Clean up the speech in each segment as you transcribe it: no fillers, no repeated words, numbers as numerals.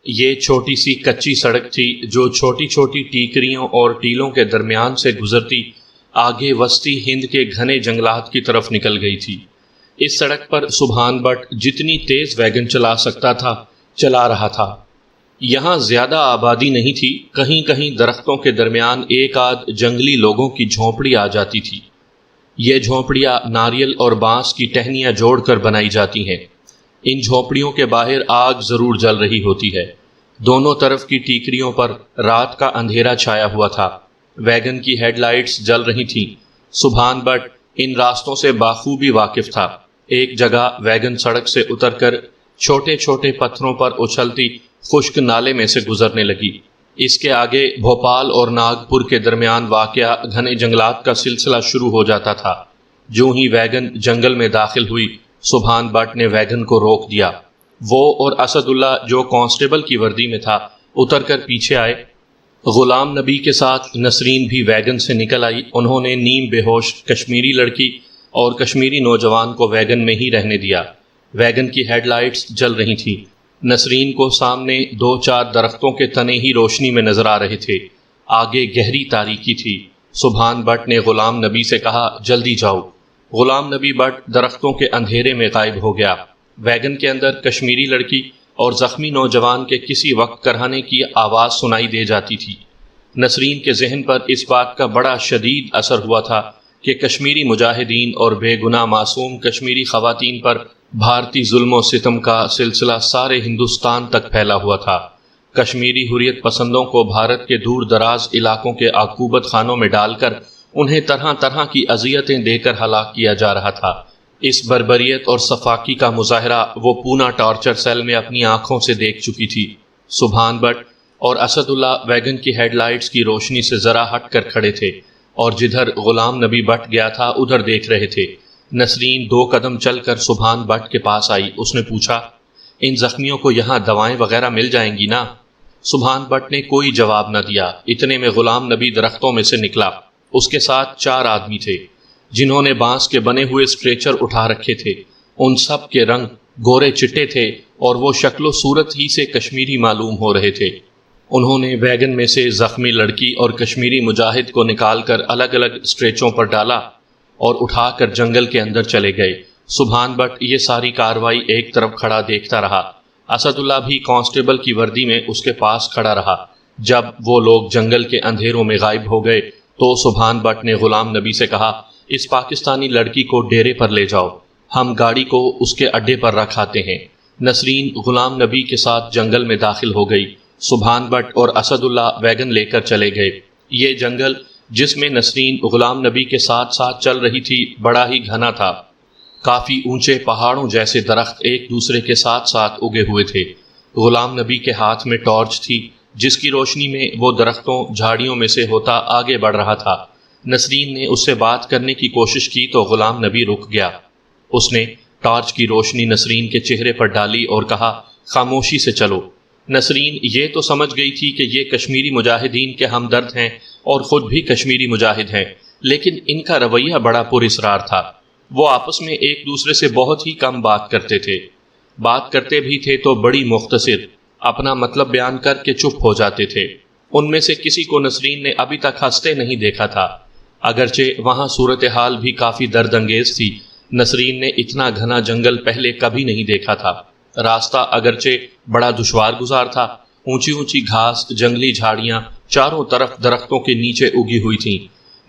یہ چھوٹی سی کچی سڑک تھی جو چھوٹی چھوٹی ٹیکریوں اور ٹیلوں کے درمیان سے گزرتی آگے وسطی ہند کے گھنے جنگلات کی طرف نکل گئی تھی۔ اس سڑک پر سبحان بٹ جتنی تیز ویگن چلا سکتا تھا چلا رہا تھا۔ یہاں زیادہ آبادی نہیں تھی، کہیں کہیں درختوں کے درمیان ایک آدھ جنگلی لوگوں کی جھونپڑی آ جاتی تھی۔ یہ جھونپڑیاں ناریل اور بانس کی ٹہنیاں جوڑ کر بنائی جاتی ہیں۔ ان جھونپڑیوں کے باہر آگ ضرور جل رہی ہوتی ہے۔ دونوں طرف کی ٹیکریوں پر رات کا اندھیرا چھایا ہوا تھا۔ ویگن کی ہیڈ لائٹس جل رہی تھیں۔ سبحان بٹ ان راستوں سے بخوبی واقف تھا۔ ایک جگہ ویگن سڑک سے اتر کر چھوٹے چھوٹے پتھروں پر اچھلتی خشک نالے میں سے گزرنے لگی۔ اس کے آگے بھوپال اور ناگپور کے درمیان واقع گھنے جنگلات کا سلسلہ شروع ہو جاتا تھا۔ جو ہی ویگن جنگل میں داخل ہوئی، سبحان بٹ نے ویگن کو روک دیا۔ وہ اور اسد اللہ جو کانسٹیبل کی وردی میں تھا اتر کر پیچھے آئے۔ غلام نبی کے ساتھ نسرین بھی ویگن سے نکل آئی۔ انہوں نے نیم بے ہوش کشمیری لڑکی اور کشمیری نوجوان کو ویگن میں ہی رہنے دیا۔ ویگن کی ہیڈ لائٹس جل رہی تھیں۔ نسرین کو سامنے دو چار درختوں کے تنے ہی روشنی میں نظر آ رہے تھے۔ آگے گہری تاریکی تھی۔ سبحان بٹ نے غلام نبی سے کہا، جلدی جاؤ۔ غلام نبی بٹ درختوں کے اندھیرے میں غائب ہو گیا۔ ویگن کے اندر کشمیری لڑکی اور زخمی نوجوان کے کسی وقت کرہنے کی آواز سنائی دے جاتی تھی۔ نسرین کے ذہن پر اس بات کا بڑا شدید اثر ہوا تھا کہ کشمیری مجاہدین اور بے گناہ معصوم کشمیری خواتین پر بھارتی ظلم و ستم کا سلسلہ سارے ہندوستان تک پھیلا ہوا تھا۔ کشمیری حریت پسندوں کو بھارت کے دور دراز علاقوں کے عقوبت خانوں میں ڈال کر انہیں طرح طرح کی اذیتیں دے کر ہلاک کیا جا رہا تھا۔ اس بربریت اور صفاقی کا مظاہرہ وہ پونا ٹارچر سیل میں اپنی آنکھوں سے دیکھ چکی تھی۔ سبحان بٹ اور اسد اللہ ویگن کی ہیڈ لائٹس کی روشنی سے ذرا ہٹ کر کھڑے تھے اور جدھر غلام نبی بٹ گیا تھا ادھر دیکھ رہے تھے۔ نسرین 2 قدم چل کر سبحان بٹ کے پاس آئی۔ اس نے پوچھا، ان زخمیوں کو یہاں دوائیں وغیرہ مل جائیں گی نا؟ سبحان بٹ نے کوئی جواب نہ دیا۔ اتنے میں غلام نبی درختوں میں سے نکلا۔ اس کے ساتھ 4 آدمی تھے جنہوں نے بانس کے بنے ہوئے اسٹریچر اٹھا رکھے تھے۔ ان سب کے رنگ گورے چٹے تھے اور وہ شکل و صورت ہی سے کشمیری معلوم ہو رہے تھے۔ انہوں نے ویگن میں سے زخمی لڑکی اور کشمیری مجاہد کو نکال کر الگ الگ اسٹریچوں پر ڈالا اور اٹھا کر جنگل کے اندر چلے گئے۔ سبحان بٹ یہ ساری کاروائی ایک طرف کھڑا دیکھتا رہا۔ اسد اللہ بھی کانسٹیبل کی وردی میں اس کے پاس کھڑا رہا۔ جب وہ لوگ جنگل کے اندھیروں میں غائب ہو گئے تو سبحان بٹ نے غلام نبی سے کہا، اس پاکستانی لڑکی کو ڈیرے پر لے جاؤ، ہم گاڑی کو اس کے اڈے پر رکھ آتے ہیں۔ نسرین غلام نبی کے ساتھ جنگل میں داخل ہو گئی۔ سبحان بٹ اور اسد اللہ ویگن لے کر چلے گئے۔ یہ جنگل جس میں نسرین غلام نبی کے ساتھ ساتھ چل رہی تھی بڑا ہی گھنا تھا۔ کافی اونچے پہاڑوں جیسے درخت ایک دوسرے کے ساتھ ساتھ اگے ہوئے تھے۔ غلام نبی کے ہاتھ میں ٹارچ تھی جس کی روشنی میں وہ درختوں جھاڑیوں میں سے ہوتا آگے بڑھ رہا تھا۔ نسرین نے اس سے بات کرنے کی کوشش کی تو غلام نبی رک گیا۔ اس نے ٹارچ کی روشنی نسرین کے چہرے پر ڈالی اور کہا، خاموشی سے چلو۔ نسرین یہ تو سمجھ گئی تھی کہ یہ کشمیری مجاہدین کے ہمدرد ہیں اور خود بھی کشمیری مجاہد ہیں، لیکن ان کا رویہ بڑا پراسرار تھا۔ وہ آپس میں ایک دوسرے سے بہت ہی کم بات کرتے تھے۔ بات کرتے بھی تھے تو بڑی مختصر، اپنا مطلب بیان کر کے چپ ہو جاتے تھے۔ ان میں سے کسی کو نسرین نے ابھی تک ہنستے نہیں دیکھا تھا، اگرچہ وہاں صورتحال بھی کافی درد انگیز تھی۔ نسرین نے اتنا گھنا جنگل پہلے کبھی نہیں دیکھا تھا۔ راستہ اگرچہ بڑا دشوار گزار تھا، اونچی اونچی گھاس، جنگلی جھاڑیاں چاروں طرف درختوں کے نیچے اگی ہوئی تھیں،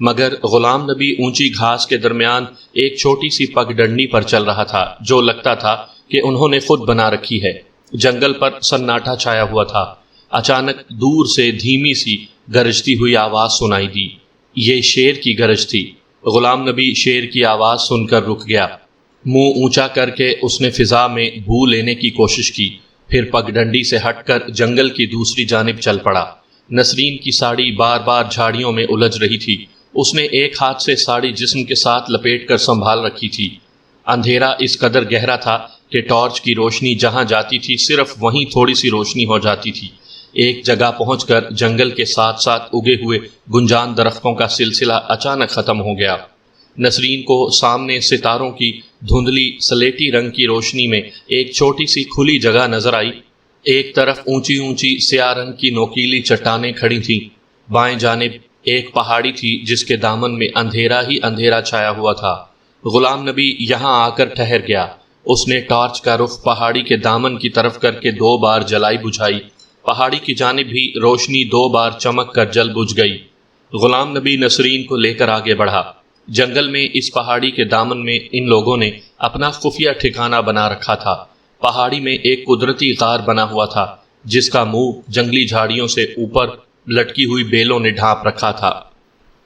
مگر غلام نبی اونچی گھاس کے درمیان ایک چھوٹی سی پگ ڈنڈی پر چل رہا تھا جو لگتا تھا کہ انہوں نے خود بنا رکھی ہے۔ جنگل پر سناٹا چھایا ہوا تھا۔ اچانک دور سے دھیمی سی گرجتی ہوئی آواز سنائی دی۔ یہ شیر کی گرج تھی۔ غلام نبی شیر کی آواز سن کر رک گیا۔ منہ اونچا کر کے اس نے فضا میں بو لینے کی کوشش کی، پھر پگ ڈنڈی سے ہٹ کر جنگل کی دوسری جانب چل پڑا۔ نسرین کی ساڑی بار بار جھاڑیوں میں الجھ رہی تھی۔ اس نے ایک ہاتھ سے ساڑی جسم کے ساتھ لپیٹ کر سنبھال رکھی تھی۔ اندھیرا اس قدر گہرا تھا کہ ٹارچ کی روشنی جہاں جاتی تھی صرف وہیں تھوڑی سی روشنی ہو جاتی تھی۔ ایک جگہ پہنچ کر جنگل کے ساتھ ساتھ اگے ہوئے گنجان درختوں کا سلسلہ اچانک ختم ہو گیا۔ نسرین کو سامنے ستاروں کی دھندلی سلیٹی رنگ کی روشنی میں ایک چھوٹی سی کھلی جگہ نظر آئی۔ ایک طرف اونچی اونچی سیاہ رنگ کی نوکیلی چٹانیں کھڑی تھیں، بائیں جانب ایک پہاڑی تھی جس کے دامن میں اندھیرا ہی اندھیرا چھایا ہوا تھا۔ غلام نبی یہاں آ کر ٹھہر گیا۔ اس نے ٹارچ کا رخ پہاڑی کے دامن کی طرف کر کے 2 بار جلائی بجھائی۔ پہاڑی کی جانب بھی روشنی 2 بار چمک کر جل بجھ گئی۔ غلام نبی نسرین کو لے کر آگے بڑھا۔ جنگل میں اس پہاڑی کے دامن میں ان لوگوں نے اپنا خفیہ ٹھکانہ بنا رکھا تھا۔ پہاڑی میں ایک قدرتی غار بنا ہوا تھا جس کا منہ جنگلی جھاڑیوں سے اوپر لٹکی ہوئی بیلوں نے ڈھانپ رکھا تھا۔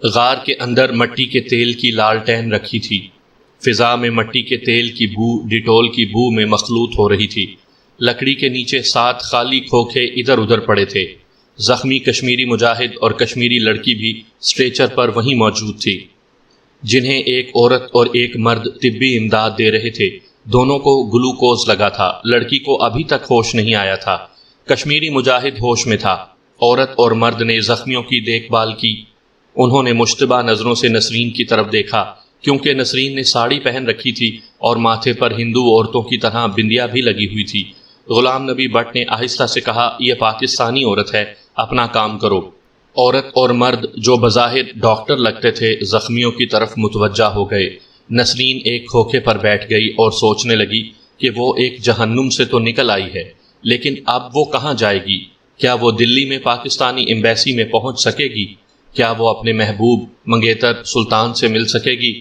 غار کے اندر مٹی کے تیل کی لالٹین رکھی تھی۔ فضا میں مٹی کے تیل کی بو ڈیٹول کی بو میں مخلوط ہو رہی تھی۔ لکڑی کے نیچے 7 خالی کھوکھے ادھر ادھر پڑے تھے۔ زخمی کشمیری مجاہد اور کشمیری لڑکی بھی سٹریچر پر وہیں موجود تھی، جنہیں ایک عورت اور ایک مرد طبی امداد دے رہے تھے۔ دونوں کو گلوکوز لگا تھا۔ لڑکی کو ابھی تک ہوش نہیں آیا تھا۔ کشمیری مجاہد ہوش میں تھا۔ عورت اور مرد نے زخمیوں کی دیکھ بھال کی۔ انہوں نے مشتبہ نظروں سے نسرین کی طرف دیکھا، کیونکہ نسرین نے ساڑی پہن رکھی تھی اور ماتھے پر ہندو عورتوں کی طرح بندیا بھی لگی ہوئی تھی۔ غلام نبی بٹ نے آہستہ سے کہا، یہ پاکستانی عورت ہے، اپنا کام کرو۔ عورت اور مرد جو بظاہر ڈاکٹر لگتے تھے زخمیوں کی طرف متوجہ ہو گئے۔ نسرین ایک کھوکھے پر بیٹھ گئی اور سوچنے لگی کہ وہ ایک جہنم سے تو نکل آئی ہے، لیکن اب وہ کہاں جائے گی؟ کیا وہ دلی میں پاکستانی ایمبیسی میں پہنچ سکے گی؟ کیا وہ اپنے محبوب منگیتر سلطان سے مل سکے گی؟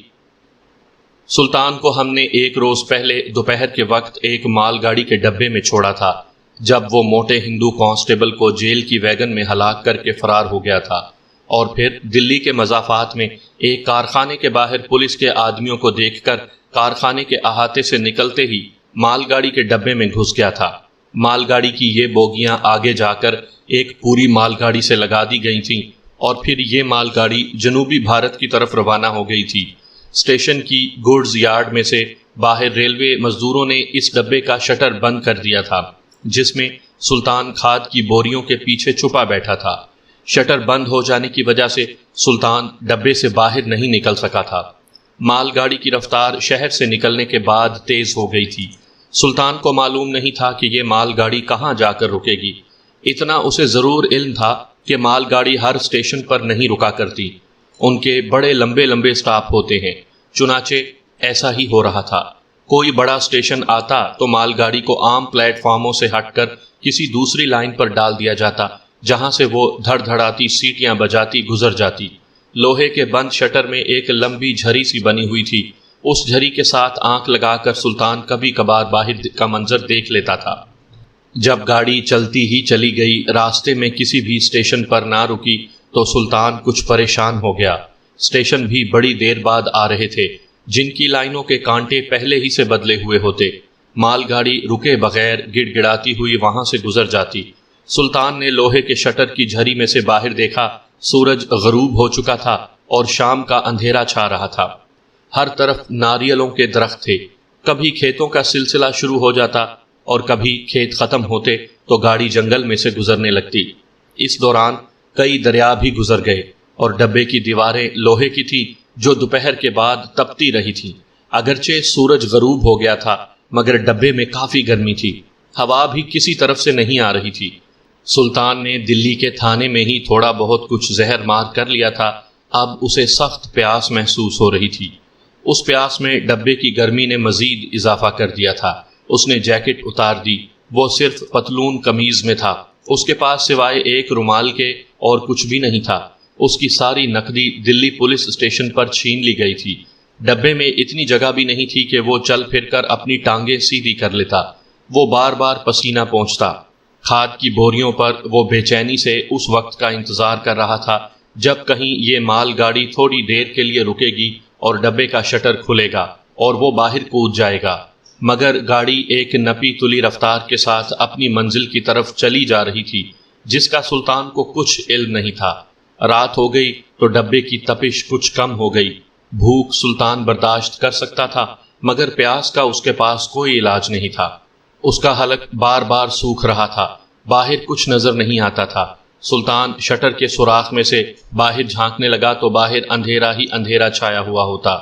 سلطان کو ہم نے 1 روز پہلے دوپہر کے وقت ایک مال گاڑی کے ڈبے میں چھوڑا تھا، جب وہ موٹے ہندو کانسٹیبل کو جیل کی ویگن میں ہلاک کر کے فرار ہو گیا تھا، اور پھر دلی کے مضافات میں ایک کارخانے کے باہر پولیس کے آدمیوں کو دیکھ کر کارخانے کے احاطے سے نکلتے ہی مال گاڑی کے ڈبے میں گھس گیا تھا۔ مال گاڑی کی یہ بوگیاں آگے جا کر ایک پوری مال گاڑی سے لگا دی گئی تھیں، اور پھر یہ مال گاڑی جنوبی بھارت کی طرف روانہ ہو گئی تھی۔ اسٹیشن کی گوڈز یارڈ میں سے باہر ریلوے مزدوروں نے اس ڈبے کا شٹر بند کر دیا تھا، جس میں سلطان کھاد کی بوریوں کے پیچھے چھپا بیٹھا تھا۔ شٹر بند ہو جانے کی وجہ سے سلطان ڈبے سے باہر نہیں نکل سکا تھا۔ مال گاڑی کی رفتار شہر سے نکلنے کے بعد تیز ہو گئی تھی۔ سلطان کو معلوم نہیں تھا کہ یہ مال گاڑی کہاں جا کر رکے گی۔ اتنا اسے ضرور علم تھا کہ مال گاڑی ہر اسٹیشن پر نہیں رکا کرتی، ان کے بڑے لمبے لمبے سٹاپ ہوتے ہیں۔ چنانچہ ایسا ہی ہو رہا تھا۔ کوئی بڑا اسٹیشن آتا تو مال گاڑی کو عام پلیٹ فارموں سے ہٹ کر کسی دوسری لائن پر ڈال دیا جاتا، جہاں سے وہ دھڑ دھڑاتی سیٹیاں بجاتی گزر جاتی۔ لوہے کے بند شٹر میں ایک لمبی جھری سی بنی ہوئی تھی۔ اس جھری کے ساتھ آنکھ لگا کر سلطان کبھی کبھار باہر کا منظر دیکھ لیتا تھا۔ جب گاڑی چلتی ہی چلی گئی، راستے میں کسی بھی اسٹیشن پر نہ رکی تو سلطان کچھ پریشان ہو گیا۔ اسٹیشن بھی بڑی دیر بعد آ رہے تھے، جن کی لائنوں کے کانٹے پہلے ہی سے بدلے ہوئے ہوتے۔ مال گاڑی رکے بغیر گڑ گڑاتی ہوئی وہاں سے گزر جاتی۔ سلطان نے لوہے کے شٹر کی جھری میں سے باہر دیکھا، سورج غروب ہو چکا تھا اور شام کا اندھیرا چھا رہا تھا۔ ہر طرف ناریلوں کے درخت تھے۔ کبھی کھیتوں کا سلسلہ شروع ہو جاتا اور کبھی کھیت ختم ہوتے تو گاڑی جنگل میں سے گزرنے لگتی۔ اس دوران کئی دریا بھی گزر گئے اور ڈبے کی دیواریں لوہے کی تھیں جو دوپہر کے بعد تپتی رہی تھیں۔ اگرچہ سورج غروب ہو گیا تھا مگر ڈبے میں کافی گرمی تھی۔ ہوا بھی کسی طرف سے نہیں آ رہی تھی۔ سلطان نے دلی کے تھانے میں ہی تھوڑا بہت کچھ زہر مار کر لیا تھا، اب اسے سخت پیاس محسوس ہو رہی تھی۔ اس پیاس میں ڈبے کی گرمی نے مزید اضافہ کر دیا تھا۔ اس نے جیکٹ اتار دی۔ وہ صرف پتلون قمیض میں تھا۔ اس کے پاس سوائے ایک رومال کے اور کچھ بھی نہیں تھا۔ اس کی ساری نقدی دلی پولیس اسٹیشن پر چھین لی گئی تھی۔ ڈبے میں اتنی جگہ بھی نہیں تھی کہ وہ چل پھر کر اپنی ٹانگیں سیدھی کر لیتا۔ وہ بار بار پسینہ پہنچتا۔ کھاد کی بوریوں پر وہ بے چینی سے اس وقت کا انتظار کر رہا تھا جب کہیں یہ مال گاڑی تھوڑی دیر کے لیے رکے گی اور ڈبے کا شٹر کھلے گا اور وہ باہر کود جائے گا، مگر گاڑی ایک نپی تلی رفتار کے ساتھ اپنی منزل کی طرف چلی جا رہی تھی، جس کا سلطان کو کچھ علم نہیں تھا۔ رات ہو گئی تو ڈبے کی تپش کچھ کم ہو گئی۔ بھوک سلطان برداشت کر سکتا تھا مگر پیاس کا اس کے پاس کوئی علاج نہیں تھا۔ اس کا حلق بار بار سوکھ رہا تھا۔ باہر کچھ نظر نہیں آتا تھا۔ سلطان شٹر کے سوراخ میں سے باہر جھانکنے لگا تو باہر اندھیرا ہی اندھیرا چھایا ہوا ہوتا۔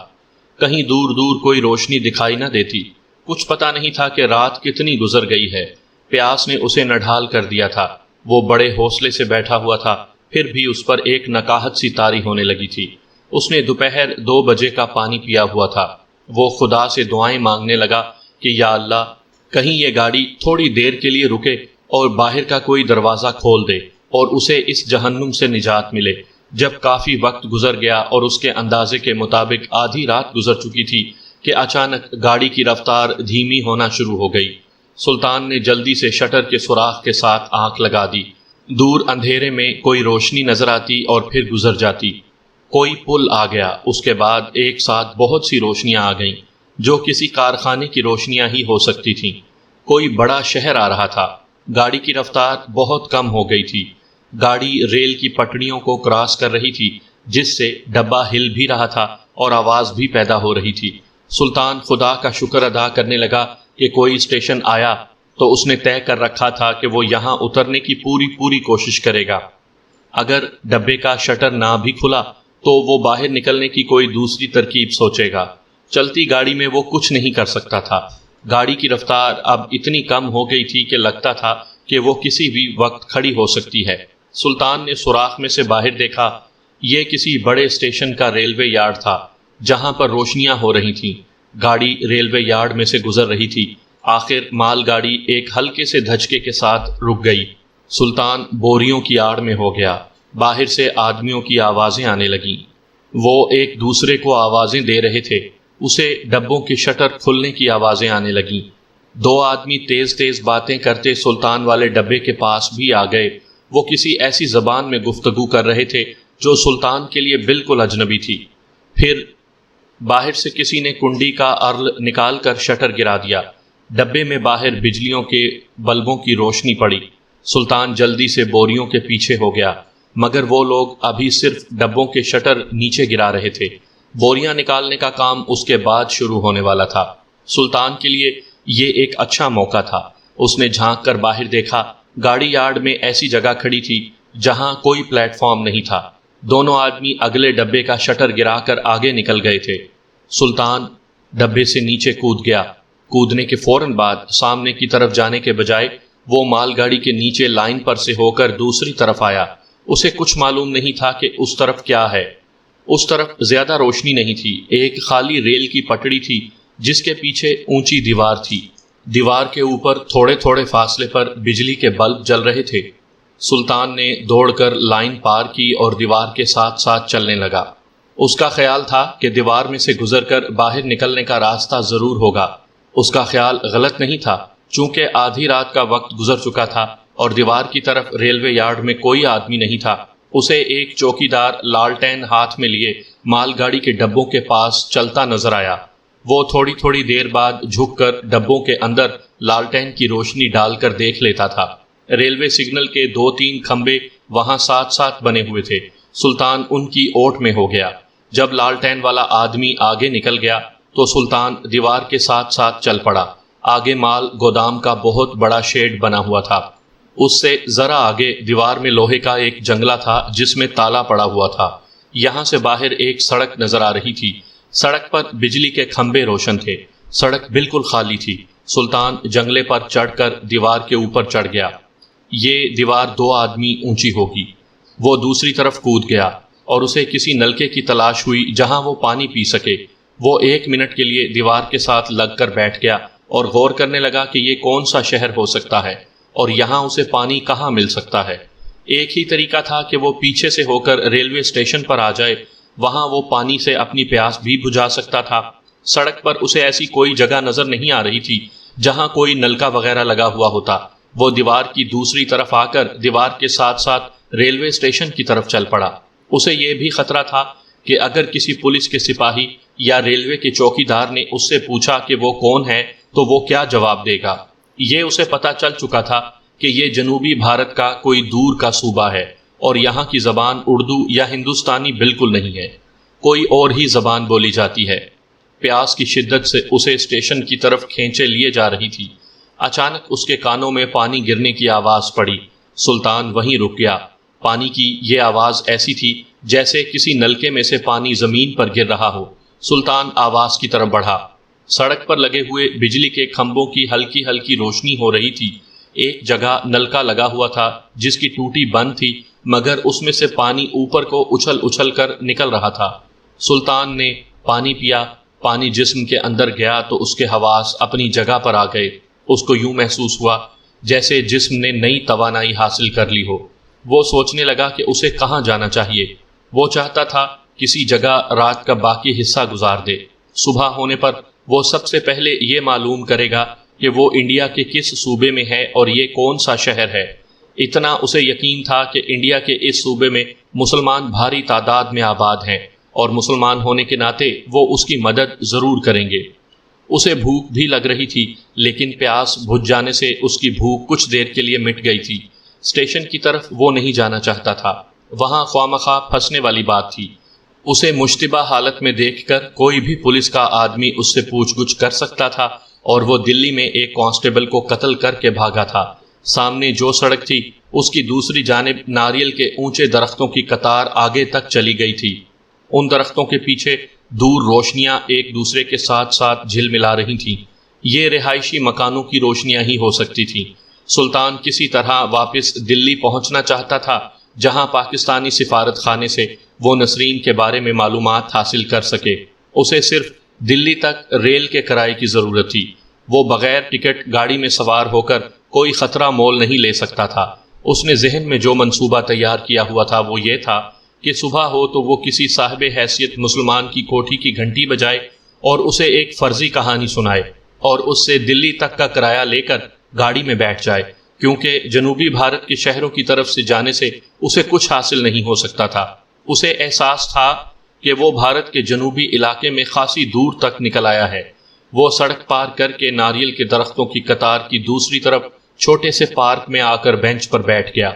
کہیں دور دور کوئی روشنی دکھائی نہ دیتی۔ کچھ پتہ نہیں تھا کہ رات کتنی گزر گئی ہے۔ پیاس نے اسے نڈھال کر دیا تھا۔ وہ بڑے حوصلے سے بیٹھا ہوا تھا، پھر بھی اس پر ایک نکاہت سی طاری ہونے لگی تھی۔ اس نے دوپہر 2 بجے کا پانی پیا ہوا تھا۔ وہ خدا سے دعائیں مانگنے لگا کہ یا اللہ، کہیں یہ گاڑی تھوڑی دیر کے لیے رکے اور باہر کا کوئی دروازہ کھول دے اور اسے اس جہنم سے نجات ملے۔ جب کافی وقت گزر گیا اور اس کے اندازے کے مطابق آدھی رات گزر چکی تھی کہ اچانک گاڑی کی رفتار دھیمی ہونا شروع ہو گئی۔ سلطان نے جلدی سے شٹر کے سوراخ کے ساتھ آنکھ لگا دی۔ دور اندھیرے میں کوئی روشنی نظر آتی اور پھر گزر جاتی۔ کوئی پل آ گیا، اس کے بعد ایک ساتھ بہت سی روشنیاں آ گئیں جو کسی کارخانے کی روشنیاں ہی ہو سکتی تھیں۔ کوئی بڑا شہر آ رہا تھا۔ گاڑی کی رفتار بہت کم ہو گئی تھی۔ گاڑی ریل کی پٹڑیوں کو کراس کر رہی تھی، جس سے ڈبہ ہل بھی رہا تھا اور آواز بھی پیدا ہو رہی تھی۔ سلطان خدا کا شکر ادا کرنے لگا کہ کوئی اسٹیشن آیا تو اس نے طے کر رکھا تھا کہ وہ یہاں اترنے کی پوری کوشش کرے گا۔ اگر ڈبے کا شٹر نہ بھی کھلا تو وہ باہر نکلنے کی کوئی دوسری ترکیب سوچے گا۔ چلتی گاڑی میں وہ کچھ نہیں کر سکتا تھا۔ گاڑی کی رفتار اب اتنی کم ہو گئی تھی کہ لگتا تھا کہ وہ کسی بھی وقت کھڑی ہو سکتی ہے۔ سلطان نے سوراخ میں سے باہر دیکھا۔ یہ کسی بڑے اسٹیشن کا ریلوے یارڈ تھا جہاں پر روشنیاں ہو رہی تھیں۔ گاڑی ریلوے یارڈ میں سے گزر رہی تھی۔ آخر مال گاڑی ایک ہلکے سے دھچکے کے ساتھ رک گئی۔ سلطان بوریوں کی آڑ میں ہو گیا۔ باہر سے آدمیوں کی آوازیں آنے لگیں۔ وہ ایک دوسرے کو آوازیں دے رہے تھے۔ اسے ڈبوں کے شٹر کھلنے کی آوازیں آنے لگیں۔ 2 آدمی تیز باتیں کرتے سلطان والے ڈبے کے پاس بھی آ گئے۔ وہ کسی ایسی زبان میں گفتگو کر رہے تھے جو سلطان کے لیے بالکل اجنبی تھی۔ پھر باہر سے کسی نے کنڈی کا ارل نکال کر شٹر گرا دیا۔ ڈبے میں باہر بجلیوں کے بلبوں کی روشنی پڑی۔ سلطان جلدی سے بوریوں کے پیچھے ہو گیا، مگر وہ لوگ ابھی صرف ڈبوں کے شٹر نیچے گرا رہے تھے۔ بوریاں نکالنے کا کام اس کے بعد شروع ہونے والا تھا۔ سلطان کے لیے یہ ایک اچھا موقع تھا۔ اس نے جھانک کر باہر دیکھا۔ گاڑی یارڈ میں ایسی جگہ کھڑی تھی جہاں کوئی پلیٹ فارم نہیں تھا۔ دونوں آدمی اگلے ڈبے کا شٹر گرا کر آگے نکل گئے تھے۔ سلطان ڈبے سے نیچے کود گیا۔ کودنے کے فوراً بعد سامنے کی طرف جانے کے بجائے وہ مال گاڑی کے نیچے لائن پر سے ہو کر دوسری طرف آیا۔ اسے کچھ معلوم نہیں تھا کہ اس طرف کیا ہے۔ اس طرف زیادہ روشنی نہیں تھی۔ ایک خالی ریل کی پٹڑی تھی جس کے پیچھے اونچی دیوار تھی۔ دیوار کے اوپر تھوڑے فاصلے پر بجلی کے بلب جل رہے تھے۔ سلطان نے دوڑ کر لائن پار کی اور دیوار کے ساتھ ساتھ چلنے لگا۔ اس کا خیال تھا کہ دیوار میں سے گزر کر باہر نکلنے کا راستہ ضرور ہوگا۔ اس کا خیال غلط نہیں تھا، چونکہ آدھی رات کا وقت گزر چکا تھا اور دیوار کی طرف ریلوے یارڈ میں کوئی آدمی نہیں تھا۔ اسے ایک چوکیدار لالٹین ہاتھ میں لیے مال گاڑی کے ڈبوں کے پاس چلتا نظر آیا۔ وہ تھوڑی دیر بعد جھک کر ڈبوں کے اندر لالٹین کی روشنی ڈال کر دیکھ لیتا تھا۔ ریلوے سگنل کے 2-3 کھمبے وہاں ساتھ بنے ہوئے تھے۔ سلطان ان کی اوٹ میں ہو گیا۔ جب لالٹین والا آدمی آگے نکل گیا تو سلطان دیوار کے ساتھ چل پڑا۔ آگے مال گودام کا بہت بڑا شیڈ بنا ہوا تھا۔ اس سے ذرا آگے دیوار میں لوہے کا ایک جنگلہ تھا جس میں تالا پڑا ہوا تھا۔ یہاں سے باہر ایک سڑک نظر آ رہی تھی۔ سڑک پر بجلی کے کھمبے روشن تھے۔ سڑک بالکل خالی تھی۔ سلطان جنگلے پر چڑھ کر دیوار کے اوپر چڑھ گیا۔ یہ دیوار 2 آدمی اونچی ہوگی۔ وہ دوسری طرف کود گیا اور اسے کسی نلکے کی تلاش ہوئی جہاں وہ پانی پی سکے۔ وہ 1 منٹ کے لیے دیوار کے ساتھ لگ کر بیٹھ گیا اور غور کرنے لگا کہ یہ کون سا شہر ہو سکتا ہے اور یہاں اسے پانی کہاں مل سکتا ہے۔ ایک ہی طریقہ تھا کہ وہ پیچھے سے ہو کر ریلوے اسٹیشن پر آ جائے، وہاں وہ پانی سے اپنی پیاس بھی بجھا سکتا تھا۔ سڑک پر اسے ایسی کوئی جگہ نظر نہیں آ رہی تھی جہاں کوئی نلکا وغیرہ لگا ہوا ہوتا۔ وہ دیوار کی دوسری طرف آ کر دیوار کے ساتھ ریلوے اسٹیشن کی طرف چل پڑا۔ اسے یہ بھی خطرہ تھا کہ اگر کسی پولیس کے سپاہی یا ریلوے کے چوکیدار نے اس سے پوچھا کہ وہ کون ہے تو وہ کیا جواب دے گا۔ یہ اسے پتہ چل چکا تھا کہ یہ جنوبی بھارت کا کوئی دور کا صوبہ ہے اور یہاں کی زبان اردو یا ہندوستانی بالکل نہیں ہے، کوئی اور ہی زبان بولی جاتی ہے۔ پیاس کی شدت سے اسے اسٹیشن کی طرف کھینچے لیے جا رہی تھی۔ اچانک اس کے کانوں میں پانی گرنے کی آواز پڑی۔ سلطان وہیں رک گیا۔ پانی کی یہ آواز ایسی تھی جیسے کسی نلکے میں سے پانی زمین پر گر رہا ہو۔ سلطان آواز کی طرف بڑھا۔ سڑک پر لگے ہوئے بجلی کے کھمبوں کی ہلکی روشنی ہو رہی تھی۔ ایک جگہ نلکا لگا ہوا تھا جس کی ٹوٹی بند تھی، مگر اس میں سے پانی اوپر کو اچھل اچھل کر نکل رہا تھا۔ سلطان نے پانی پیا، پانی جسم کے اندر گیا تو اس کے حواس اپنی جگہ پر آ گئے۔ اس کو یوں محسوس ہوا جیسے جسم نے نئی توانائی حاصل کر لی ہو۔ وہ سوچنے لگا کہ اسے کہاں جانا چاہیے۔ وہ چاہتا تھا کسی جگہ رات کا باقی حصہ گزار دے۔ صبح ہونے پر وہ سب سے پہلے یہ معلوم کرے گا کہ وہ انڈیا کے کس صوبے میں ہے اور یہ کون سا شہر ہے۔ اتنا اسے یقین تھا کہ انڈیا کے اس صوبے میں مسلمان بھاری تعداد میں آباد ہیں اور مسلمان ہونے کے ناطے وہ اس کی مدد ضرور کریں گے۔ اسے بھوک بھی لگ رہی تھی، لیکن پیاس بجھ جانے سے اس کی بھوک کچھ دیر کے لیے مٹ گئی تھی۔ اسٹیشن کی طرف وہ نہیں جانا چاہتا تھا، وہاں خواہ پھنسنے والی بات تھی۔ اسے مشتبہ حالت میں دیکھ کر کوئی بھی پولیس کا آدمی اس سے پوچھ گچھ کر سکتا تھا، اور وہ دلی میں ایک کانسٹیبل کو قتل کر کے بھاگا تھا۔ سامنے جو سڑک تھی اس کی دوسری جانب ناریل کے اونچے درختوں کی قطار آگے تک چلی گئی تھی۔ ان درختوں کے پیچھے دور روشنیاں ایک دوسرے کے ساتھ ساتھ جھل ملا رہی تھیں۔ یہ رہائشی مکانوں کی روشنیاں ہی ہو سکتی تھیں۔ سلطان کسی طرح واپس دلی پہنچنا چاہتا تھا، جہاں پاکستانی سفارت خانے سے وہ نسرین کے بارے میں معلومات حاصل کر سکے۔ اسے صرف دلی تک ریل کے کرائے کی ضرورت تھی۔ وہ بغیر ٹکٹ گاڑی میں سوار ہو کر کوئی خطرہ مول نہیں لے سکتا تھا۔ اس نے ذہن میں جو منصوبہ تیار کیا ہوا تھا وہ یہ تھا کہ صبح ہو تو وہ کسی صاحب حیثیت مسلمان کی کوٹھی کی گھنٹی بجائے اور اسے ایک فرضی کہانی سنائے اور اس سے دلی تک کا کرایہ لے کر گاڑی میں بیٹھ جائے، کیونکہ جنوبی بھارت کے شہروں کی طرف سے جانے سے اسے کچھ حاصل نہیں ہو سکتا تھا۔ اسے احساس تھا کہ وہ بھارت کے جنوبی علاقے میں خاصی دور تک نکل آیا ہے۔ وہ سڑک پار کر کے ناریل کے درختوں کی قطار کی دوسری طرف چھوٹے سے پارک میں آ کر بینچ پر بیٹھ گیا۔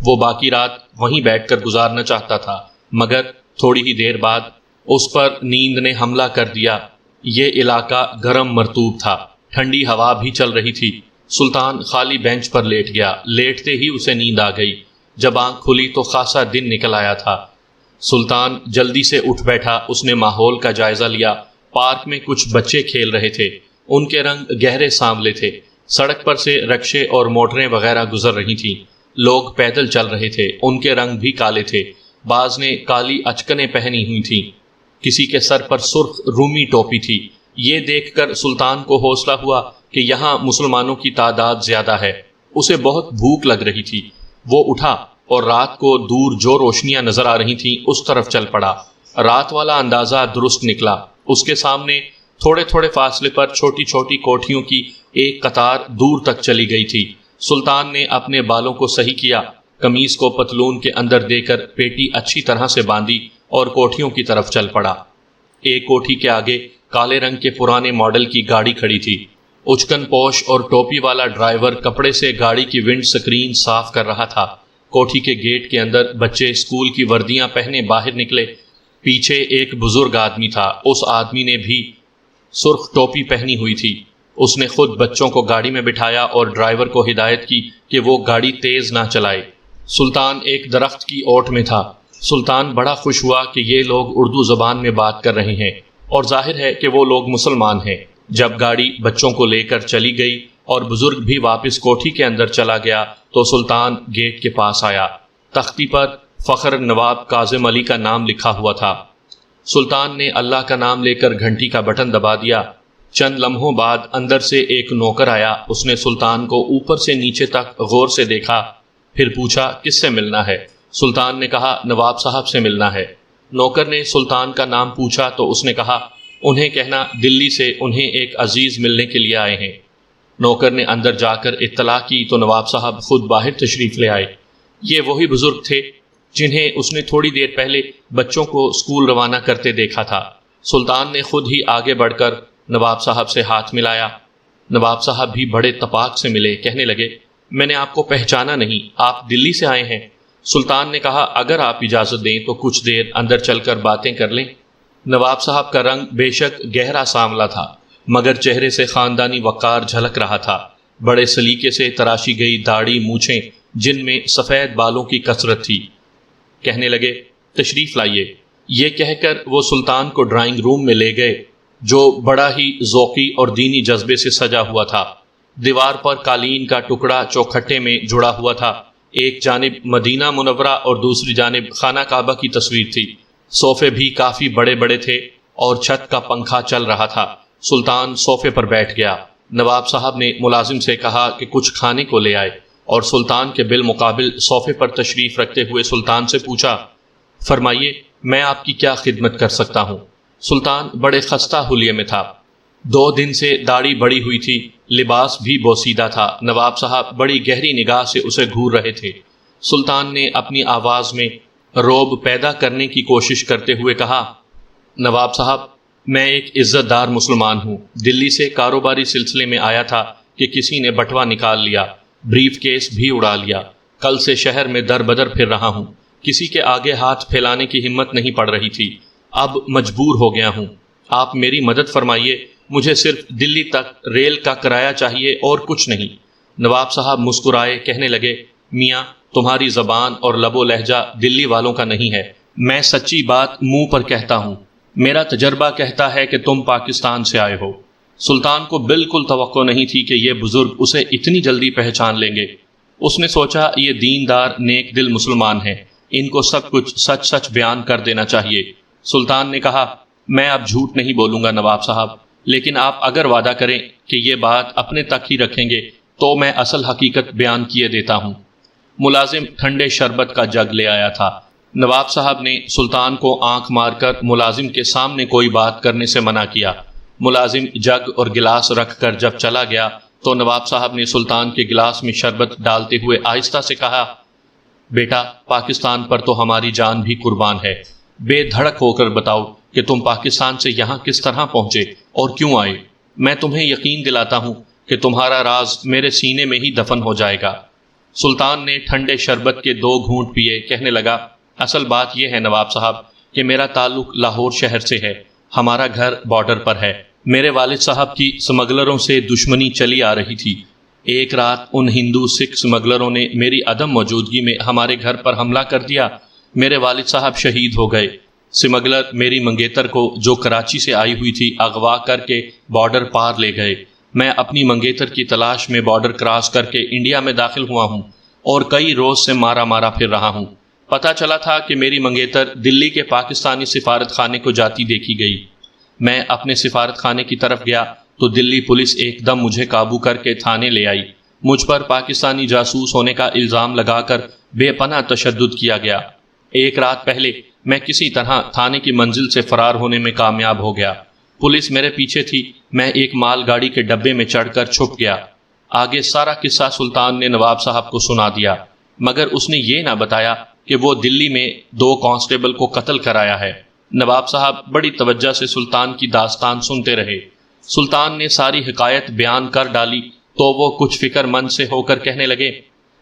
وہ باقی رات وہیں بیٹھ کر گزارنا چاہتا تھا، مگر تھوڑی ہی دیر بعد اس پر نیند نے حملہ کر دیا۔ یہ علاقہ گرم مرطوب تھا، ٹھنڈی ہوا بھی چل رہی تھی۔ سلطان خالی بینچ پر لیٹ گیا۔ لیٹتے ہی اسے نیند آ گئی۔ جب آنکھ کھلی تو خاصا دن نکل آیا تھا۔ سلطان جلدی سے اٹھ بیٹھا۔ اس نے ماحول کا جائزہ لیا۔ پارک میں کچھ بچے کھیل رہے تھے، ان کے رنگ گہرے سانولے تھے۔ سڑک پر سے رکشے اور موٹریں وغیرہ گزر رہی تھیں۔ لوگ پیدل چل رہے تھے، ان کے رنگ بھی کالے تھے۔ بعض نے کالی اچکنیں پہنی ہوئی تھیں، کسی کے سر پر سرخ رومی ٹوپی تھی۔ یہ دیکھ کر سلطان کو حوصلہ ہوا کہ یہاں مسلمانوں کی تعداد زیادہ ہے۔ اسے بہت بھوک لگ رہی تھی۔ وہ اٹھا اور رات کو دور جو روشنیاں نظر آ رہی تھیں اس طرف چل پڑا۔ رات والا اندازہ درست نکلا۔ اس کے سامنے تھوڑے تھوڑے فاصلے پر چھوٹی چھوٹی کوٹھیوں کی ایک قطار دور تک چلی گئی تھی۔ سلطان نے اپنے بالوں کو صحیح کیا، قمیض کو پتلون کے اندر دے کر پیٹی اچھی طرح سے باندھی اور کوٹھیوں کی طرف چل پڑا۔ ایک کوٹھی کے آگے کالے رنگ کے پرانے ماڈل کی گاڑی کھڑی تھی۔ اچکن پوش اور ٹوپی والا ڈرائیور کپڑے سے گاڑی کی ونڈ سکرین صاف کر رہا تھا۔ کوٹھی کے گیٹ کے اندر بچے اسکول کی وردیاں پہنے باہر نکلے۔ پیچھے ایک بزرگ آدمی تھا، اس آدمی نے بھی سرخ ٹوپی پہنی ہوئی تھی۔ اس نے خود بچوں کو گاڑی میں بٹھایا اور ڈرائیور کو ہدایت کی کہ وہ گاڑی تیز نہ چلائے۔ سلطان ایک درخت کی اوٹ میں تھا۔ سلطان بڑا خوش ہوا کہ یہ لوگ اردو زبان میں بات کر رہے ہیں اور ظاہر ہے کہ وہ لوگ مسلمان ہیں۔ جب گاڑی بچوں کو لے کر چلی گئی اور بزرگ بھی واپس کوٹھی کے اندر چلا گیا تو سلطان گیٹ کے پاس آیا۔ تختی پر فخر نواب کاظم علی کا نام لکھا ہوا تھا۔ سلطان نے اللہ کا نام لے کر گھنٹی کا بٹن دبا دیا۔ چند لمحوں بعد اندر سے ایک نوکر آیا۔ اس نے سلطان کو اوپر سے نیچے تک غور سے دیکھا، پھر پوچھا کس سے ملنا ہے؟ سلطان نے کہا نواب صاحب سے ملنا ہے۔ نوکر نے سلطان کا نام پوچھا تو اس نے کہا انہیں کہنا دلی سے انہیں ایک عزیز ملنے کے لیے آئے ہیں۔ نوکر نے اندر جا کر اطلاع کی تو نواب صاحب خود باہر تشریف لے آئے۔ یہ وہی بزرگ تھے جنہیں اس نے تھوڑی دیر پہلے بچوں کو اسکول روانہ کرتے دیکھا تھا۔ سلطان نے خود ہی آگے بڑھ کر نواب صاحب سے ہاتھ ملایا۔ نواب صاحب بھی بڑے تپاک سے ملے، کہنے لگے میں نے آپ کو پہچانا نہیں، آپ دلی سے آئے ہیں؟ سلطان نے کہا اگر آپ اجازت دیں تو کچھ دیر اندر چل کر باتیں کر لیں۔ نواب صاحب کا رنگ بے شک گہرا سانولا تھا، مگر چہرے سے خاندانی وقار جھلک رہا تھا۔ بڑے سلیقے سے تراشی گئی داڑھی، مونچھیں جن میں سفید بالوں کی کثرت تھی۔ کہنے لگے تشریف لائیے۔ یہ کہہ کر وہ سلطان کو ڈرائنگ روم میں لے گئے جو بڑا ہی ذوقی اور دینی جذبے سے سجا ہوا تھا۔ دیوار پر قالین کا ٹکڑا چوکھٹے میں جڑا ہوا تھا۔ ایک جانب مدینہ منورہ اور دوسری جانب خانہ کعبہ کی تصویر تھی۔ صوفے بھی کافی بڑے بڑے تھے اور چھت کا پنکھا چل رہا تھا۔ سلطان صوفے پر بیٹھ گیا۔ نواب صاحب نے ملازم سے کہا کہ کچھ کھانے کو لے آئے، اور سلطان کے بالمقابل صوفے پر تشریف رکھتے ہوئے سلطان سے پوچھا، فرمائیے میں آپ کی کیا خدمت کر سکتا ہوں؟ سلطان بڑے خستہ حلیے میں تھا۔ 2 دن سے داڑھی بڑی ہوئی تھی، لباس بھی بوسیدہ تھا۔ نواب صاحب بڑی گہری نگاہ سے اسے گھور رہے تھے۔ سلطان نے اپنی آواز میں رعب پیدا کرنے کی کوشش کرتے ہوئے کہا، نواب صاحب میں ایک عزت دار مسلمان ہوں، دلی سے کاروباری سلسلے میں آیا تھا کہ کسی نے بٹوا نکال لیا، بریف کیس بھی اڑا لیا۔ کل سے شہر میں در بدر پھر رہا ہوں، کسی کے آگے ہاتھ پھیلانے کی ہمت نہیں پڑ رہی تھی، اب مجبور ہو گیا ہوں، آپ میری مدد فرمائیے، مجھے صرف دلی تک ریل کا کرایہ چاہیے اور کچھ نہیں۔ نواب صاحب مسکرائے، کہنے لگے، میاں تمہاری زبان اور لب و لہجہ دلی والوں کا نہیں ہے، میں سچی بات منہ پر کہتا ہوں، میرا تجربہ کہتا ہے کہ تم پاکستان سے آئے ہو۔ سلطان کو بالکل توقع نہیں تھی کہ یہ بزرگ اسے اتنی جلدی پہچان لیں گے۔ اس نے سوچا یہ دیندار نیک دل مسلمان ہیں، ان کو سب کچھ سچ سچ بیان کر دینا چاہیے۔ سلطان نے کہا، میں اب جھوٹ نہیں بولوں گا نواب صاحب، لیکن آپ اگر وعدہ کریں کہ یہ بات اپنے تک ہی رکھیں گے تو میں اصل حقیقت بیان کیے دیتا ہوں۔ ملازم ٹھنڈے شربت کا جگ لے آیا تھا۔ نواب صاحب نے سلطان کو آنکھ مار کر ملازم کے سامنے کوئی بات کرنے سے منع کیا۔ ملازم جگ اور گلاس رکھ کر جب چلا گیا تو نواب صاحب نے سلطان کے گلاس میں شربت ڈالتے ہوئے آہستہ سے کہا، بیٹا پاکستان پر تو ہماری جان بھی قربان ہے، بے دھڑک ہو کر بتاؤ کہ تم پاکستان سے یہاں کس طرح پہنچے اور کیوں آئے؟ میں تمہیں یقین دلاتا ہوں کہ تمہارا راز میرے سینے میں ہی دفن ہو جائے گا۔ سلطان نے ٹھنڈے شربت کے 2 گھونٹ پیے، کہنے لگا، اصل بات یہ ہے نواب صاحب کہ میرا تعلق لاہور شہر سے ہے، ہمارا گھر بارڈر پر ہے۔ میرے والد صاحب کی سمگلروں سے دشمنی چلی آ رہی تھی۔ ایک رات ان ہندو سکھ سمگلروں نے میری عدم موجودگی میں ہمارے گھر پر حملہ کر دیا، میرے والد صاحب شہید ہو گئے۔ سمگلر میری منگیتر کو جو کراچی سے آئی ہوئی تھی اغوا کر کے بارڈر پار لے گئے۔ میں اپنی منگیتر کی تلاش میں بارڈر کراس کر کے انڈیا میں داخل ہوا ہوں اور کئی روز سے مارا مارا پھر رہا ہوں۔ پتہ چلا تھا کہ میری منگیتر دلی کے پاکستانی سفارت خانے کو جاتی دیکھی گئی۔ میں اپنے سفارت خانے کی طرف گیا تو دلی پولیس ایک دم مجھے قابو کر کے تھانے لے آئی۔ مجھ پر پاکستانی جاسوس ہونے کا الزام لگا کر بے پناہ تشدد کیا گیا۔ ایک رات پہلے میں کسی طرح تھانے کی منزل سے فرار ہونے میں کامیاب ہو گیا۔ پولیس میرے پیچھے تھی، میں ایک مال گاڑی کے ڈبے میں چڑھ کر چھپ گیا۔ آگے سارا قصہ سلطان نے نواب صاحب کو سنا دیا، مگر اس نے یہ نہ بتایا کہ وہ دلی میں 2 کانسٹیبل کو قتل کرایا ہے۔ نواب صاحب بڑی توجہ سے سلطان کی داستان سنتے رہے۔ سلطان نے ساری حکایت بیان کر ڈالی تو وہ کچھ فکر مند سے ہو کر کہنے لگے،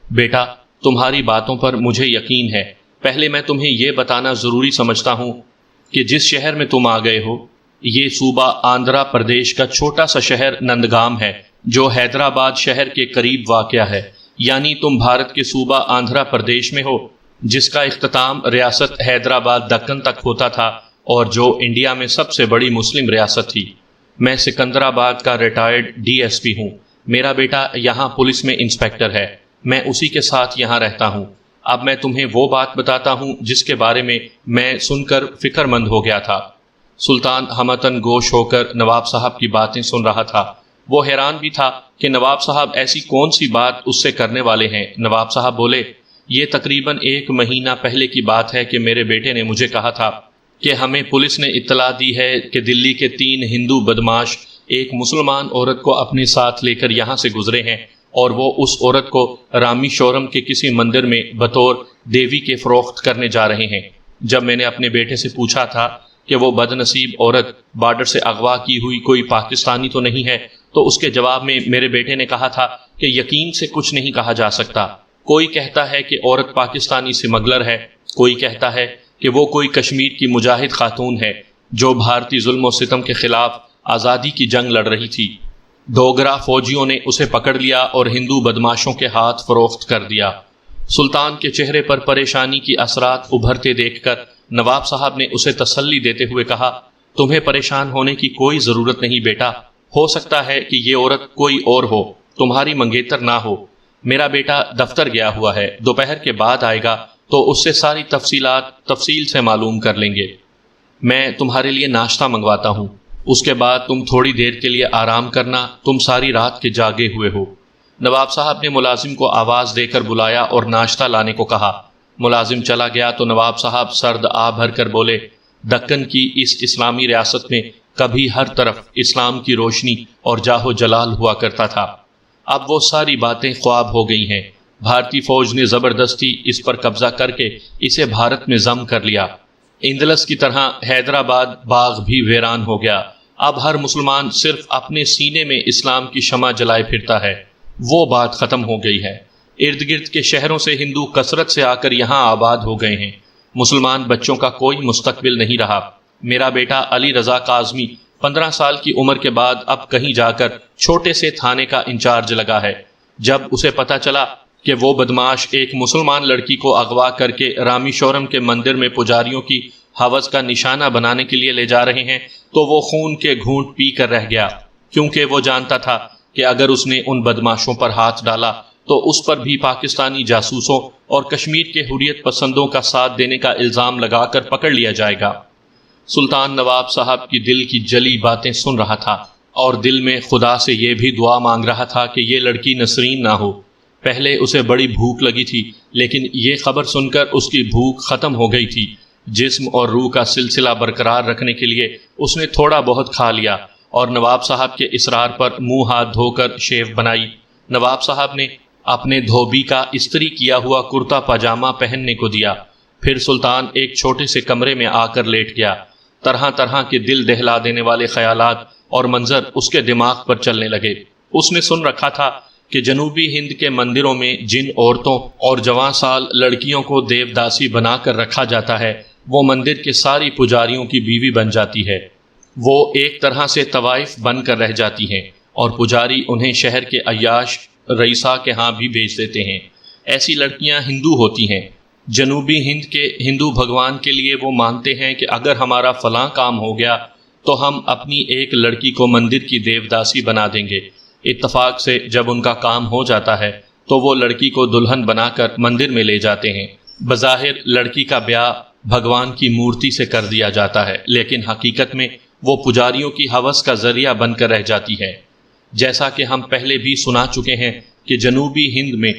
بیٹا تمہاری باتوں پر مجھے یقین ہے، پہلے میں تمہیں یہ بتانا ضروری سمجھتا ہوں کہ جس شہر میں تم آ گئے ہو یہ صوبہ آندھرا پردیش کا چھوٹا سا شہر نندگام ہے جو حیدرآباد شہر کے قریب واقع ہے، یعنی تم بھارت کے صوبہ آندھرا پردیش میں ہو جس کا اختتام ریاست حیدرآباد دکن تک ہوتا تھا اور جو انڈیا میں سب سے بڑی مسلم ریاست تھی۔ میں سکندرآباد کا ریٹائرڈ DSP ہوں، میرا بیٹا یہاں پولیس میں انسپیکٹر ہے، میں اسی کے ساتھ یہاں رہتا ہوں۔ اب میں تمہیں وہ بات بتاتا ہوں جس کے بارے میں سن کر فکر مند ہو گیا تھا۔ سلطان ہمتن گوش ہو کر نواب صاحب کی باتیں سن رہا تھا۔ وہ حیران بھی تھا کہ نواب صاحب ایسی کون سی بات اس سے کرنے والے ہیں۔ نواب صاحب بولے، یہ تقریباً 1 مہینہ پہلے کی بات ہے کہ میرے بیٹے نے مجھے کہا تھا کہ ہمیں پولیس نے اطلاع دی ہے کہ دلی کے 3 ہندو بدماش ایک مسلمان عورت کو اپنے ساتھ لے کر یہاں سے گزرے ہیں اور وہ اس عورت کو رامی شورم کے کسی مندر میں بطور دیوی کے فروخت کرنے جا رہے ہیں۔ جب میں نے اپنے بیٹے سے پوچھا تھا کہ وہ بد نصیب عورت بارڈر سے اغوا کی ہوئی کوئی پاکستانی تو نہیں ہے تو اس کے جواب میں میرے بیٹے نے کہا تھا کہ یقین سے کچھ نہیں کہا جا سکتا، کوئی کہتا ہے کہ عورت پاکستانی سمگلر ہے، کوئی کہتا ہے کہ وہ کوئی کشمیر کی مجاہد خاتون ہے جو بھارتی ظلم و ستم کے خلاف آزادی کی جنگ لڑ رہی تھی۔ ڈوگرا فوجیوں نے اسے پکڑ لیا اور ہندو بدماشوں کے ہاتھ فروخت کر دیا۔ سلطان کے چہرے پر پریشانی کی اثرات ابھرتے دیکھ کر نواب صاحب نے اسے تسلی دیتے ہوئے کہا، تمہیں پریشان ہونے کی کوئی ضرورت نہیں بیٹا، ہو سکتا ہے کہ یہ عورت کوئی اور ہو، تمہاری منگیتر نہ ہو۔ میرا بیٹا دفتر گیا ہوا ہے، دوپہر کے بعد آئے گا تو اس سے ساری تفصیلات تفصیل سے معلوم کر لیں گے۔ میں تمہارے لیے ناشتہ منگواتا ہوں، اس کے بعد تم تھوڑی دیر کے لیے آرام کرنا، تم ساری رات کے جاگے ہوئے ہو۔ نواب صاحب نے ملازم کو آواز دے کر بلایا اور ناشتہ لانے کو کہا۔ ملازم چلا گیا تو نواب صاحب سرد آہ بھر کر بولے، دکن کی اس اسلامی ریاست میں کبھی ہر طرف اسلام کی روشنی اور جاہ و جلال ہوا کرتا تھا، اب وہ ساری باتیں خواب ہو گئی ہیں۔ بھارتی فوج نے زبردستی اس پر قبضہ کر کے اسے بھارت میں ضم کر لیا۔ اندلس کی طرح حیدرآباد باغ بھی ویران ہو گیا، اب ہر مسلمان صرف اپنے سینے میں اسلام کی شمع جلائے پھرتا ہے۔ وہ بات ختم ہو گئی ہے۔ ارد گرد کے شہروں سے ہندو کثرت سے آ کر یہاں آباد ہو گئے ہیں، مسلمان بچوں کا کوئی مستقبل نہیں رہا۔ میرا بیٹا علی رضا کاظمی 15 سال کی عمر کے بعد اب کہیں جا کر چھوٹے سے تھانے کا انچارج لگا ہے۔ جب اسے پتا چلا کہ وہ بدماش ایک مسلمان لڑکی کو اغوا کر کے رامیشورم کے مندر میں پجاریوں کی ہوس کا نشانہ بنانے کے لیے لے جا رہے ہیں تو وہ خون کے گھونٹ پی کر رہ گیا، کیونکہ وہ جانتا تھا کہ اگر اس نے ان بدماشوں پر ہاتھ ڈالا تو اس پر بھی پاکستانی جاسوسوں اور کشمیر کے حریت پسندوں کا ساتھ دینے کا الزام لگا کر پکڑ لیا جائے گا۔ سلطان نواب صاحب کی دل کی جلی باتیں سن رہا تھا اور دل میں خدا سے یہ بھی دعا مانگ رہا تھا کہ یہ لڑکی نسرین نہ ہو۔ پہلے اسے بڑی بھوک لگی تھی، لیکن یہ خبر سن کر اس کی بھوک ختم ہو گئی تھی۔ جسم اور روح کا سلسلہ برقرار رکھنے کے لیے اس نے تھوڑا بہت کھا لیا اور نواب صاحب کے اصرار پر منہ ہاتھ دھو کر شیو بنائی۔ نواب صاحب نے اپنے دھوبی کا استری کیا ہوا کرتا پاجامہ پہننے کو دیا، پھر سلطان ایک چھوٹے سے کمرے میں آ کر لیٹ گیا۔ طرح طرح کے دل دہلا دینے والے خیالات اور منظر اس کے دماغ پر چلنے لگے۔ اس نے سن رکھا تھا کہ جنوبی ہند کے مندروں میں جن عورتوں اور جوان سال لڑکیوں کو دیوداسی بنا کر رکھا جاتا ہے، وہ مندر کے ساری پجاریوں کی بیوی بن جاتی ہے۔ وہ ایک طرح سے طوائف بن کر رہ جاتی ہیں اور پجاری انہیں شہر کے عیاش رئیسا کے ہاں بھی بھیج دیتے ہیں۔ ایسی لڑکیاں ہندو ہوتی ہیں۔ جنوبی ہند کے ہندو بھگوان کے لیے وہ مانتے ہیں کہ اگر ہمارا فلاں کام ہو گیا تو ہم اپنی ایک لڑکی کو مندر کی دیوداسی بنا دیں گے۔ اتفاق سے جب ان کا کام ہو جاتا ہے تو وہ لڑکی کو دلہن بنا کر مندر میں لے جاتے ہیں۔ بظاہر لڑکی کا بیاہ بھگوان کی مورتی سے کر دیا جاتا ہے، لیکن حقیقت میں وہ پجاریوں کی ہوس کا ذریعہ بن کر رہ جاتی ہے۔ جیسا کہ ہم پہلے بھی سنا چکے ہیں کہ جنوبی ہند میں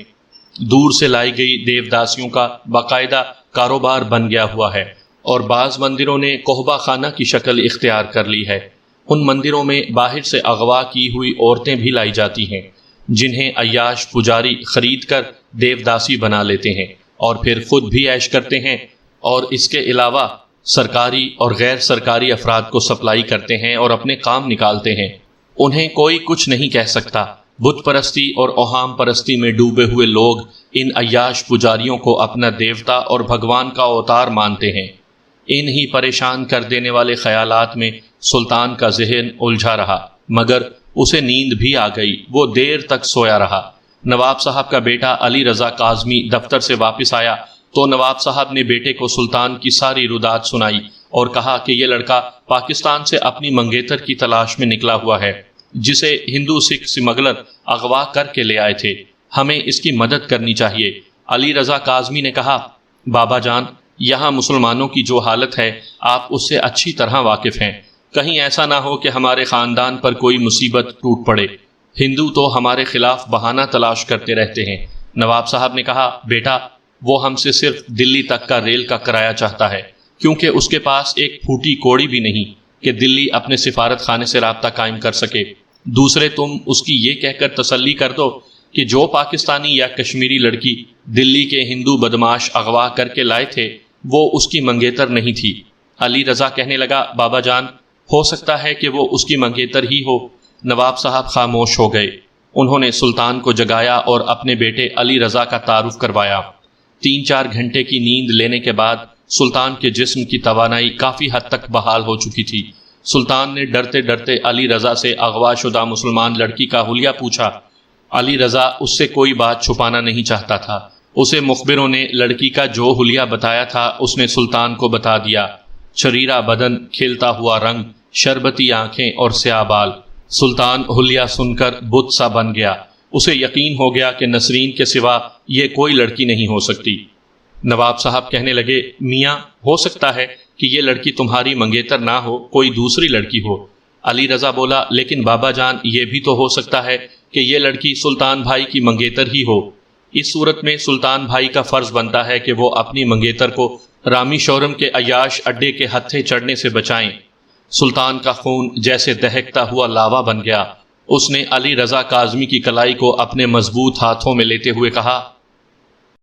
دور سے لائی گئی دیوداسیوں کا باقاعدہ کاروبار بن گیا ہوا ہے اور بعض مندروں نے کوہبہ خانہ کی شکل اختیار کر لی ہے۔ ان مندروں میں باہر سے اغوا کی ہوئی عورتیں بھی لائی جاتی ہیں، جنہیں عیاش پجاری خرید کر دیوداسی بنا لیتے ہیں اور پھر خود بھی عیش کرتے ہیں، اور اس کے علاوہ سرکاری اور غیر سرکاری افراد کو سپلائی کرتے ہیں اور اپنے کام نکالتے ہیں۔ انہیں کوئی کچھ نہیں کہہ سکتا۔ بت پرستی اور اوہام پرستی میں ڈوبے ہوئے لوگ ان عیاش پجاریوں کو اپنا دیوتا اور بھگوان کا اوتار مانتے ہیں۔ ان ہی پریشان کر دینے والے خیالات میں سلطان کا ذہن الجھا رہا، مگر اسے نیند بھی آ گئی۔ وہ دیر تک سویا رہا۔ نواب صاحب کا بیٹا علی رضا کاظمی دفتر سے واپس آیا تو نواب صاحب نے بیٹے کو سلطان کی ساری رودات سنائی اور کہا کہ یہ لڑکا پاکستان سے اپنی منگیتر کی تلاش میں نکلا ہوا ہے، جسے ہندو سکھ سمگلر اغوا کر کے لے آئے تھے۔ ہمیں اس کی مدد کرنی چاہیے۔ علی رضا کاظمی نے کہا، بابا جان، یہاں مسلمانوں کی جو حالت ہے آپ اس سے اچھی طرح واقف ہیں۔ کہیں ایسا نہ ہو کہ ہمارے خاندان پر کوئی مصیبت ٹوٹ پڑے۔ ہندو تو ہمارے خلاف بہانہ تلاش کرتے رہتے ہیں۔ نواب صاحب نے کہا، بیٹا، وہ ہم سے صرف دلی تک کا ریل کا کرایہ چاہتا ہے، کیونکہ اس کے پاس ایک پھوٹی کوڑی بھی نہیں کہ دلی اپنے سفارت خانے سے رابطہ قائم کر سکے۔ دوسرے تم اس کی یہ کہہ کر تسلی کر دو کہ جو پاکستانی یا کشمیری لڑکی دلی کے ہندو بدماش اغوا کر کے لائے تھے وہ اس کی منگیتر نہیں تھی۔ علی رضا کہنے لگا، بابا جان، ہو سکتا ہے کہ وہ اس کی منگیتر ہی ہو۔ نواب صاحب خاموش ہو گئے۔ انہوں نے سلطان کو جگایا اور اپنے بیٹے علی رضا کا تعارف کروایا۔ 3-4 گھنٹے کی نیند لینے کے بعد سلطان کے جسم کی توانائی کافی حد تک بحال ہو چکی تھی۔ سلطان نے ڈرتے ڈرتے علی رضا سے اغوا شدہ مسلمان لڑکی کا حلیہ پوچھا۔ علی رضا اس سے کوئی بات چھپانا نہیں چاہتا تھا۔ اسے مخبروں نے لڑکی کا جو حلیہ بتایا تھا اس نے سلطان کو بتا دیا۔ شریرہ بدن، کھلتا ہوا رنگ، شربتی آنکھیں اور سیاہ بال۔ سلطان حلیہ سن کر بت سا بن گیا۔ اسے یقین ہو گیا کہ نسرین کے سوا یہ کوئی لڑکی نہیں ہو سکتی۔ نواب صاحب کہنے لگے، میاں ہو سکتا ہے کہ یہ لڑکی تمہاری منگیتر نہ ہو، کوئی دوسری لڑکی ہو۔ علی رضا بولا، لیکن بابا جان یہ بھی تو ہو سکتا ہے کہ یہ لڑکی سلطان بھائی کی منگیتر ہی ہو۔ اس صورت میں سلطان بھائی کا فرض بنتا ہے کہ وہ اپنی منگیتر کو رامی شورم کے عیاش اڈے کے ہتھے چڑھنے سے بچائیں۔ سلطان کا خون جیسے دہکتا ہوا لاوا بن گیا۔ اس نے علی رضا کاظمی کی کلائی کو اپنے مضبوط ہاتھوں میں لیتے ہوئے کہا،